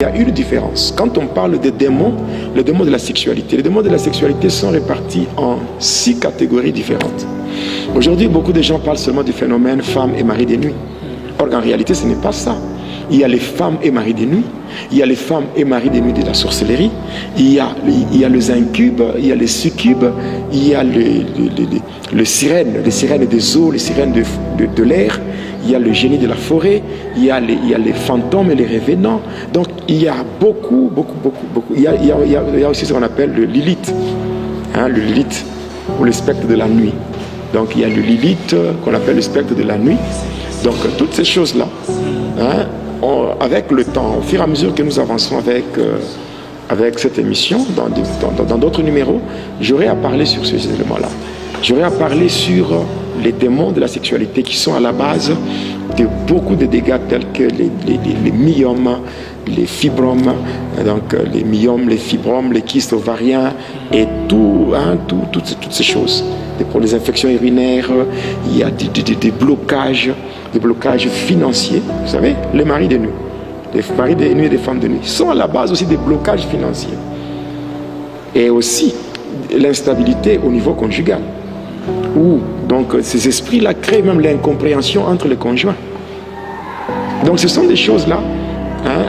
Il y a une différence. Quand on parle des démons, les démons de la sexualité, les démons de la sexualité sont répartis en 6 catégories différentes. Aujourd'hui, beaucoup de gens parlent seulement du phénomène femme et mari des nuits. Or, en réalité, ce n'est pas ça. Il y a les femmes et maris des nuits, il y a les femmes et maris des nuits de la sorcellerie, il y a les incubes, il y a les succubes, il y a les sirènes des eaux, les sirènes de l'air, il y a le génie de la forêt, il y a les fantômes et les revenants. Donc il y a beaucoup. Il y a aussi ce qu'on appelle le Lilith, le Lilith ou le spectre de la nuit. Donc il y a le Lilith qu'on appelle le spectre de la nuit. Donc toutes ces choses-là, avec le temps, au fur et à mesure que nous avançons avec cette émission, dans d'autres numéros, j'aurai à parler sur ces éléments-là. J'aurai à parler sur les démons de la sexualité qui sont à la base de beaucoup de dégâts tels que les myomes, les fibromes, donc les myomes, les fibromes, les kystes ovariens et toutes ces choses. Pour les infections urinaires, il y a des blocages financiers. Vous savez, les maris de nuit, les maris de nuit et les femmes de nuit sont à la base aussi des blocages financiers. Et aussi l'instabilité au niveau conjugal. Où donc ces esprits-là créent même l'incompréhension entre les conjoints. Donc ce sont des choses-là,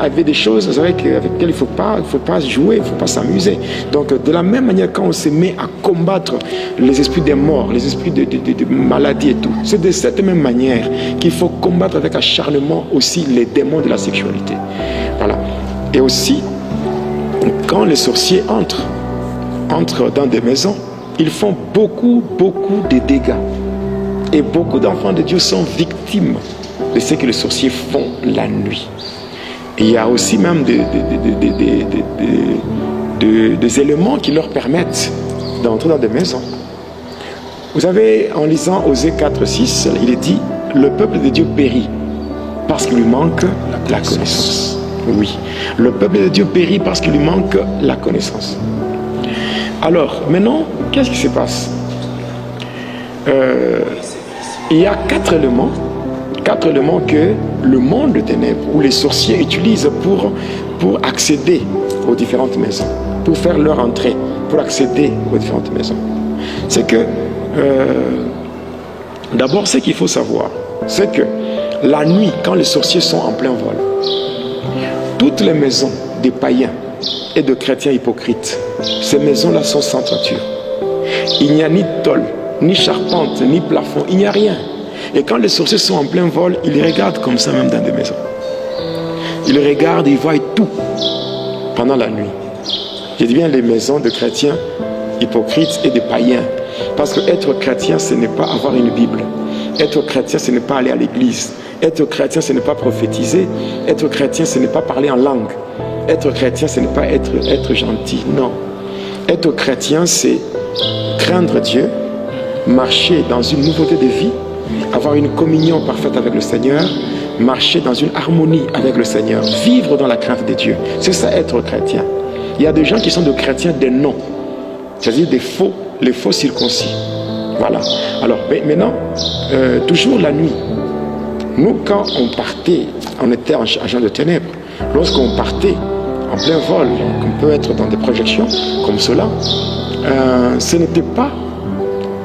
avec des choses avec lesquelles il ne faut pas jouer, il ne faut pas s'amuser. Donc de la même manière, quand on se met à combattre les esprits des morts, les esprits de maladies et tout, c'est de cette même manière qu'il faut combattre avec acharnement aussi les démons de la sexualité. Voilà. Et aussi, quand les sorciers entrent dans des maisons, ils font beaucoup de dégâts. Et beaucoup d'enfants de Dieu sont victimes de ce que les sorciers font la nuit. Et il y a aussi même des éléments qui leur permettent d'entrer dans des maisons. Vous savez, en lisant Osée 4:6, il est dit « Le peuple de Dieu périt parce qu'il lui manque la connaissance. » Oui, le peuple de Dieu périt parce qu'il lui manque la connaissance. Alors, maintenant, qu'est-ce qui se passe? Il y a 4 éléments que le monde de ténèbres ou les sorciers utilisent pour accéder aux différentes maisons, pour faire leur entrée, pour accéder aux différentes maisons. C'est que, d'abord, ce qu'il faut savoir, c'est que la nuit, quand les sorciers sont en plein vol, toutes les maisons des païens et de chrétiens hypocrites, ces maisons-là sont sans toiture. Il n'y a ni tôle, ni charpente, ni plafond, il n'y a rien. Et quand les sorciers sont en plein vol, ils regardent comme ça même dans des maisons. Ils regardent, ils voient tout pendant la nuit. Je dis bien les maisons de chrétiens hypocrites et de païens. Parce que être chrétien, ce n'est pas avoir une Bible. Être chrétien, ce n'est pas aller à l'église. Être chrétien, ce n'est pas prophétiser. Être chrétien, ce n'est pas parler en langue. Être chrétien, ce n'est pas être gentil. Non. Être chrétien, c'est craindre Dieu, marcher dans une nouveauté de vie, avoir une communion parfaite avec le Seigneur, marcher dans une harmonie avec le Seigneur, vivre dans la crainte de Dieu. C'est ça être chrétien. Il y a des gens qui sont des chrétiens des noms, c'est-à-dire les faux circoncis. Voilà. Alors maintenant, toujours la nuit, nous quand on partait, on était agent de ténèbres, lorsqu'on partait en plein vol, on peut être dans des projections comme cela, ce n'était pas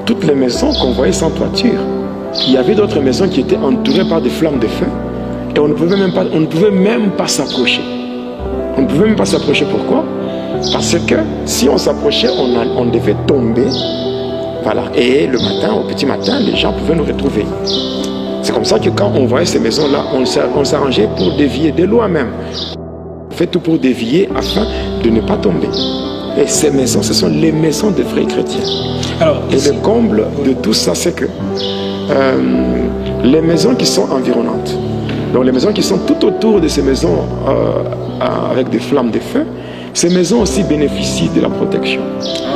toutes les maisons qu'on voyait sans toiture. Il y avait d'autres maisons qui étaient entourées par des flammes de feu et on ne pouvait même pas s'approcher. On ne pouvait même pas s'approcher. Pourquoi? Parce que si on s'approchait, on devait tomber. Voilà. Et le matin, au petit matin, les gens pouvaient nous retrouver. C'est comme ça que quand on voyait ces maisons-là, on s'arrangeait pour dévier de loin même. On fait tout pour dévier afin de ne pas tomber. Et ces maisons, ce sont les maisons des vrais chrétiens. Alors, et le comble de tout ça, c'est que les maisons qui sont environnantes, donc les maisons qui sont tout autour de ces maisons avec des flammes de feu, ces maisons aussi bénéficient de la protection.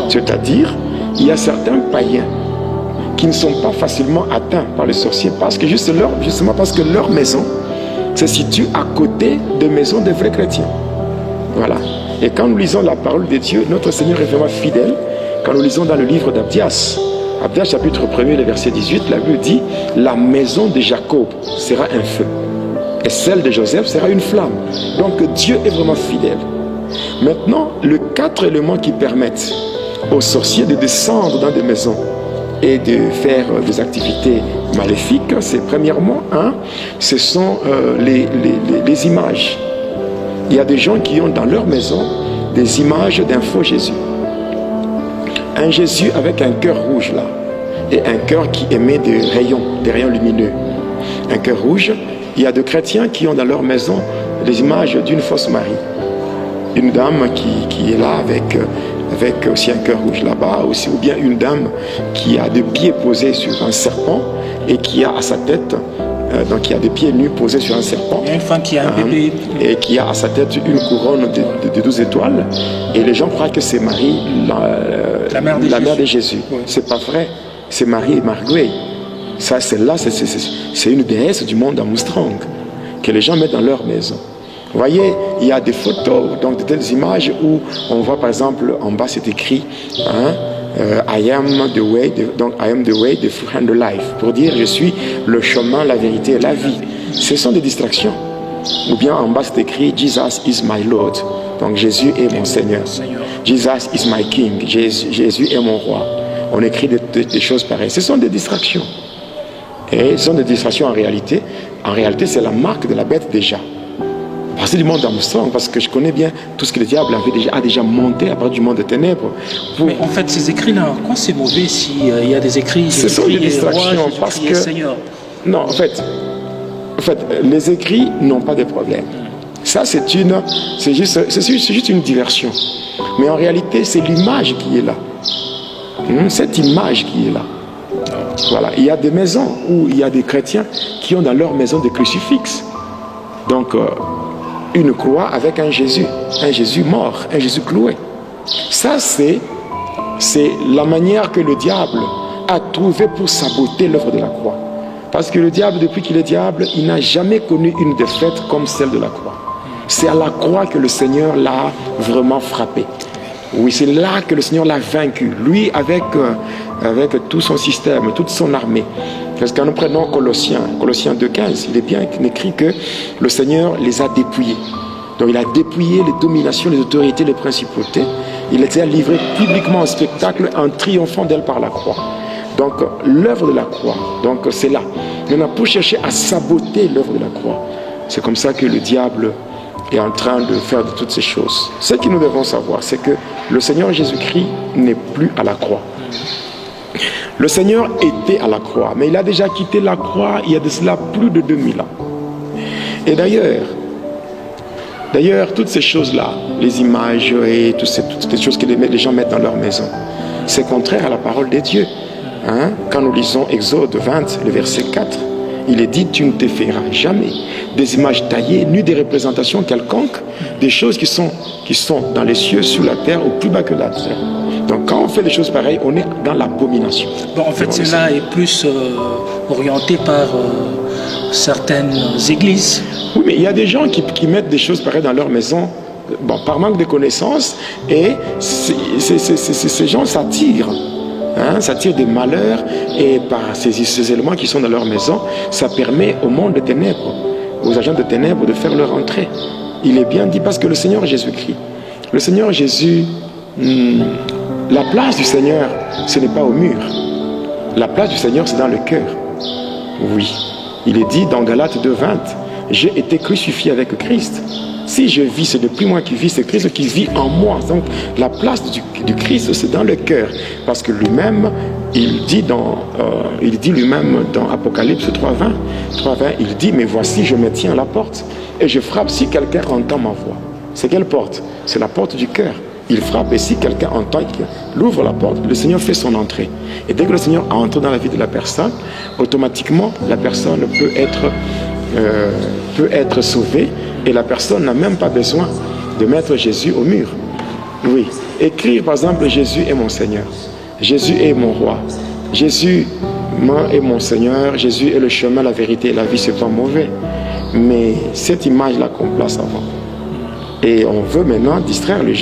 C'est-à-dire, il y a certains païens qui ne sont pas facilement atteints par les sorciers parce que justement parce que leur maison se situe à côté des maisons des vrais chrétiens. Voilà. Et quand nous lisons la parole de Dieu, notre Seigneur est vraiment fidèle. Quand nous lisons dans le livre d'Abdias, Abdias chapitre 1er, le verset 18, la Bible dit « La maison de Jacob sera un feu. Et celle de Joseph sera une flamme. Donc Dieu est vraiment fidèle. Maintenant, les 4 éléments qui permettent aux sorciers de descendre dans des maisons et de faire des activités maléfiques, c'est premièrement, ce sont les images. Il y a des gens qui ont dans leur maison des images d'un faux Jésus. Un Jésus avec un cœur rouge là, et un cœur qui émet des rayons lumineux. Un cœur rouge. Il y a des chrétiens qui ont dans leur maison des images d'une fausse Marie. Une dame qui est là avec aussi un cœur rouge là-bas, aussi, ou bien une dame qui a des pieds posés sur un serpent et qui a à sa tête, donc il y a des pieds nus posés sur un serpent. Il y a une femme qui a un bébé. Et qui a à sa tête une couronne de 12 étoiles. Et les gens croient que c'est Marie, la mère de Jésus. Oui. C'est pas vrai. C'est Marie et Marguerite. Ça, c'est une déesse du monde Armstrong que les gens mettent dans leur maison. Vous voyez, il y a des photos, donc de telles images où on voit par exemple en bas c'est écrit I am the way, donc I am the way, the truth and the life, pour dire je suis le chemin, la vérité et la vie. Ce sont des distractions. Ou bien en bas c'est écrit Jesus is my Lord, donc Jésus est mon Seigneur. Jesus is my King, Jésus est mon roi. On écrit des choses pareilles. Ce sont des distractions. Et ce sont des distractions en réalité. En réalité, c'est la marque de la bête déjà. Parce que du monde d'Armstrong, parce que je connais bien tout ce que le diable a déjà monté à partir du monde des ténèbres. Mais en fait, ces écrits-là, quoi c'est mauvais s'il y a des écrits... Ce sont des distractions parce que... Non, en fait, les écrits n'ont pas de problème. Ça, c'est juste une diversion. Mais en réalité, c'est l'image qui est là. Cette image qui est là. Voilà, il y a des maisons où il y a des chrétiens qui ont dans leur maison des crucifixes. Donc, une croix avec un Jésus mort, un Jésus cloué. Ça, c'est la manière que le diable a trouvé pour saboter l'œuvre de la croix. Parce que le diable, depuis qu'il est diable, il n'a jamais connu une défaite comme celle de la croix. C'est à la croix que le Seigneur l'a vraiment frappé. Oui, c'est là que le Seigneur l'a vaincu. Lui, avec tout son système, toute son armée. Parce que quand nous prenons Colossiens 2,15, il est bien écrit que le Seigneur les a dépouillés. Donc il a dépouillé les dominations, les autorités, les principautés. Il les a livrés publiquement en spectacle en triomphant d'elles par la croix. Donc l'œuvre de la croix, donc c'est là. On a pour chercher à saboter l'œuvre de la croix. C'est comme ça que le diable est en train de faire de toutes ces choses. Ce que nous devons savoir, c'est que le Seigneur Jésus-Christ n'est plus à la croix. Le Seigneur était à la croix, mais il a déjà quitté la croix il y a de cela plus de 2000 ans. Et d'ailleurs, toutes ces choses-là, les images et toutes ces choses que les gens mettent dans leur maison, c'est contraire à la parole de Dieu. Quand nous lisons Exode 20, le verset 4, il est dit, tu ne te feras jamais des images taillées, ni des représentations quelconques, des choses qui sont dans les cieux, sur la terre, ou plus bas que la terre. Donc quand on fait des choses pareilles, on est dans l'abomination. Bon, en fait, cela est plus orienté par certaines églises. Oui, mais il y a des gens qui mettent des choses pareilles dans leur maison, par manque de connaissances, et ces gens s'attirent. Ça tire des malheurs, et par ces éléments qui sont dans leur maison, ça permet au monde de ténèbres, aux agents de ténèbres de faire leur entrée. Il est bien dit parce que le Seigneur Jésus-Christ, le Seigneur Jésus, la place du Seigneur, ce n'est pas au mur. La place du Seigneur, c'est dans le cœur. Oui, il est dit dans Galates 2,20, j'ai été crucifié avec Christ. Si je vis, ce n'est plus moi qui vis, c'est Christ qui vit en moi. Donc la place du Christ, c'est dans le cœur. Parce que lui-même, il dit lui-même dans Apocalypse 3,20, il dit, mais voici, je me tiens à la porte et je frappe si quelqu'un entend ma voix. C'est quelle porte? C'est la porte du cœur. Il frappe et si quelqu'un entend, il ouvre la porte, le Seigneur fait son entrée. Et dès que le Seigneur entre dans la vie de la personne, automatiquement, la personne peut être sauvée. Et la personne n'a même pas besoin de mettre Jésus au mur. Oui. Écrire par exemple, Jésus est mon Seigneur. Jésus est mon roi. Jésus est mon Seigneur. Jésus est le chemin, la vérité et la vie. C'est pas mauvais. Mais cette image-là qu'on place avant. Et on veut maintenant distraire les gens.